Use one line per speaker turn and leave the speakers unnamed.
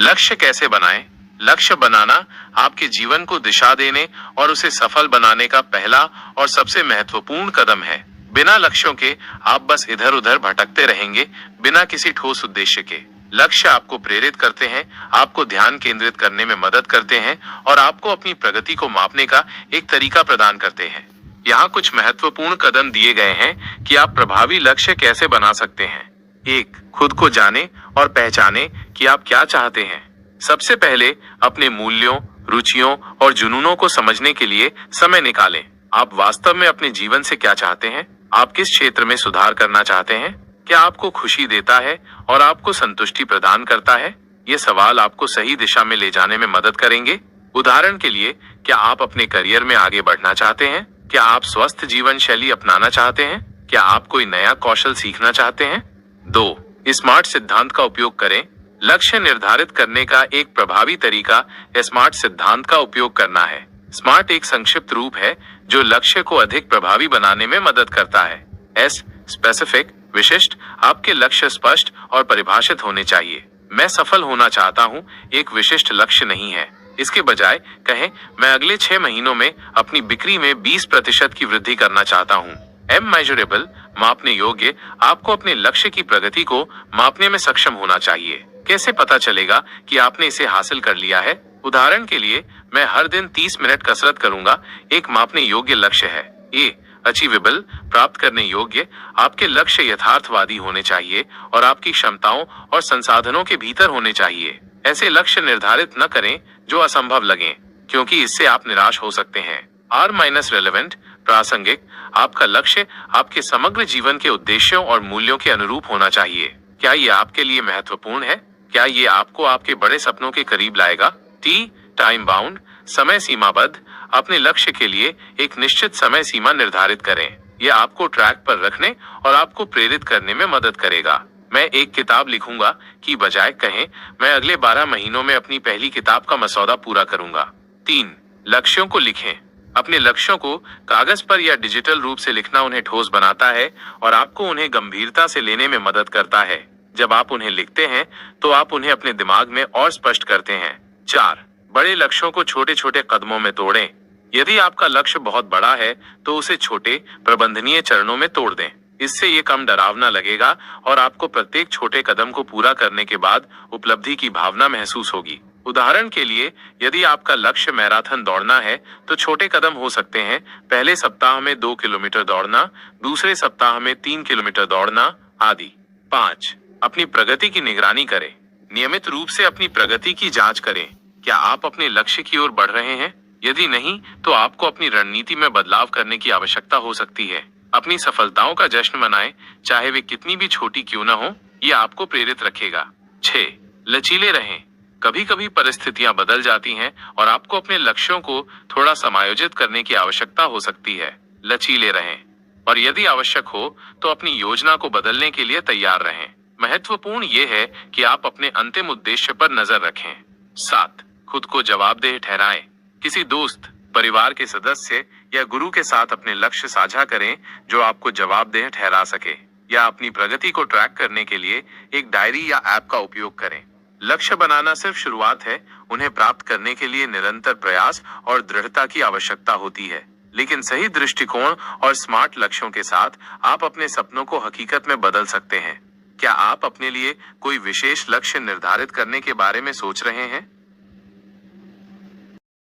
लक्ष्य कैसे बनाएं? लक्ष्य बनाना आपके जीवन को दिशा देने और उसे सफल बनाने का पहला और सबसे महत्वपूर्ण कदम है। बिना लक्ष्यों के आप बस इधर उधर भटकते रहेंगे, बिना किसी ठोस उद्देश्य के। लक्ष्य आपको प्रेरित करते हैं, आपको ध्यान केंद्रित करने में मदद करते हैं और आपको अपनी प्रगति को मापने का एक तरीका प्रदान करते हैं। यहाँ कुछ महत्वपूर्ण कदम दिए गए हैं कि आप प्रभावी लक्ष्य कैसे बना सकते हैं। 1. खुद को जाने और पहचाने कि आप क्या चाहते हैं। सबसे पहले अपने मूल्यों, रुचियों और जुनूनों को समझने के लिए समय निकालें। आप वास्तव में अपने जीवन से क्या चाहते हैं? आप किस क्षेत्र में सुधार करना चाहते हैं? क्या आपको खुशी देता है और आपको संतुष्टि प्रदान करता है? ये सवाल आपको सही दिशा में ले जाने में मदद करेंगे। उदाहरण के लिए, क्या आप अपने करियर में आगे बढ़ना चाहते हैं? क्या आप स्वस्थ जीवन शैली अपनाना चाहते हैं? क्या आप कोई नया कौशल सीखना चाहते हैं? 2. स्मार्ट सिद्धांत का उपयोग करें। लक्ष्य निर्धारित करने का एक प्रभावी तरीका स्मार्ट सिद्धांत का उपयोग करना है। स्मार्ट एक संक्षिप्त रूप है जो लक्ष्य को अधिक प्रभावी बनाने में मदद करता है। S. स्पेसिफिक, विशिष्ट। आपके लक्ष्य स्पष्ट और परिभाषित होने चाहिए। मैं सफल होना चाहता हूँ एक विशिष्ट लक्ष्य नहीं है। इसके बजाय कहें, मैं अगले 6 महीनों में अपनी बिक्री में 20% की वृद्धि करना चाहता हूँ। M. मेजरेबल, मापने योग्य। आपको अपने लक्ष्य की प्रगति को मापने में सक्षम होना चाहिए। कैसे पता चलेगा कि आपने इसे हासिल कर लिया है? उदाहरण के लिए, मैं हर दिन 30 मिनट कसरत करूंगा एक मापने योग्य लक्ष्य है। A. अचीवेबल, प्राप्त करने योग्य। आपके लक्ष्य यथार्थवादी होने चाहिए और आपकी क्षमताओं और संसाधनों के भीतर होने चाहिए। ऐसे लक्ष्य निर्धारित न करें जो असंभव लगें, क्योंकि इससे आप निराश हो सकते हैं। R- रेलेवेंट, प्रासंगिक। आपका लक्ष्य आपके समग्र जीवन के उद्देश्यों और मूल्यों के अनुरूप होना चाहिए। क्या ये आपके लिए महत्वपूर्ण है? क्या ये आपको आपके बड़े सपनों के करीब लाएगा? T. टाइम बाउंड, समय सीमाबद्ध। अपने लक्ष्य के लिए एक निश्चित समय सीमा निर्धारित करें। यह आपको ट्रैक पर रखने और आपको प्रेरित करने में मदद करेगा। मैं एक किताब लिखूंगा की बजाय कहें, मैं अगले 12 महीनों में अपनी पहली किताब का मसौदा पूरा करूंगा। 3. लक्ष्यों को लिखें। अपने लक्ष्यों को कागज पर या डिजिटल रूप से लिखना उन्हें ठोस बनाता है और आपको उन्हें गंभीरता से लेने में मदद करता है। जब आप उन्हें लिखते हैं तो आप उन्हें अपने दिमाग में और स्पष्ट करते हैं। 4. बड़े लक्ष्यों को छोटे छोटे कदमों में तोड़ें। यदि आपका लक्ष्य बहुत बड़ा है तो उसे छोटे, प्रबंधनीय चरणों में तोड़ दें। इससे ये कम डरावना लगेगा और आपको प्रत्येक छोटे कदम को पूरा करने के बाद उपलब्धि की भावना महसूस होगी। उदाहरण के लिए, यदि आपका लक्ष्य मैराथन दौड़ना है तो छोटे कदम हो सकते हैं। पहले सप्ताह में 2 किलोमीटर दौड़ना, दूसरे सप्ताह में 3 किलोमीटर दौड़ना आदि। 5. अपनी प्रगति की निगरानी करें। नियमित रूप से अपनी प्रगति की जांच करें। क्या आप अपने लक्ष्य की ओर बढ़ रहे हैं? यदि नहीं, तो आपको अपनी रणनीति में बदलाव करने की आवश्यकता हो सकती है। अपनी सफलताओं का जश्न मनाएं, चाहे वे कितनी भी छोटी क्यों न हो। ये आपको प्रेरित रखेगा। 6. लचीले रहें। कभी कभी परिस्थितियां बदल जाती हैं और आपको अपने लक्ष्यों को थोड़ा समायोजित करने की आवश्यकता हो सकती है। लचीले रहें और यदि आवश्यक हो तो अपनी योजना को बदलने के लिए तैयार रहें। महत्वपूर्ण ये है कि आप अपने अंतिम उद्देश्य पर नजर रखें। 7. खुद को जवाबदेह ठहराएं। किसी दोस्त, परिवार के सदस्य या गुरु के साथ अपने लक्ष्य साझा करें जो आपको जवाबदेह ठहरा सके, या अपनी प्रगति को ट्रैक करने के लिए एक डायरी या ऐप का उपयोग करें। लक्ष्य बनाना सिर्फ शुरुआत है, उन्हें प्राप्त करने के लिए निरंतर प्रयास और दृढ़ता की आवश्यकता होती है। लेकिन सही दृष्टिकोण और स्मार्ट लक्ष्यों के साथ आप अपने सपनों को हकीकत में बदल सकते हैं। क्या आप अपने लिए कोई विशेष लक्ष्य निर्धारित करने के बारे में सोच रहे हैं?